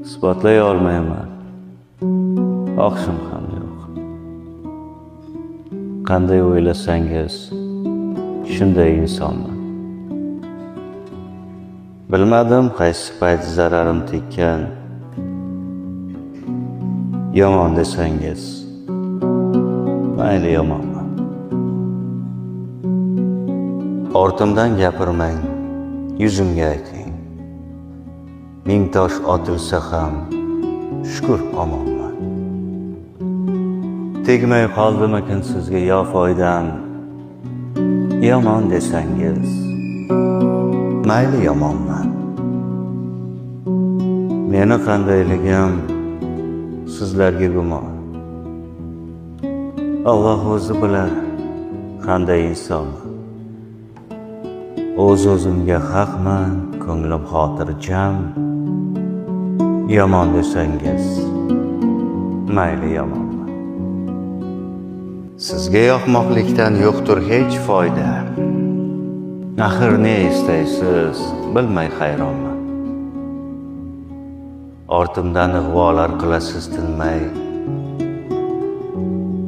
isbotlay olmayman. Oqshim ham yo'q. Qanday o'ylasangiz, shunday insonman. Bilmadim qaysi payt zararim tekkan. Yomon desangiz, mayli yomonman. Ortimdan gapirmang, yuzimga ayting. Ming tosh otilsa ham shukr omonman. Tegmay qoldimikin sizga yo foydam? Yomon desangiz, mayli yomonman. Meni qandayligim sizlarga gumon. Alloh o'zi bilar qanday insonman. O'z-o'zimga haqman, ko'nglim xotirjam. Yomon desangiz, mayli yomonman. Sizga yoqmoqlikdan yo'qdir hech foyda. Axir ne istaysiz, bilmay hayronman. Ortimdan ig'volar qilasiz tinmay.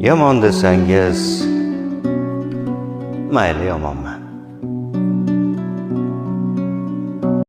Yomon desangiz, mayli yomonman.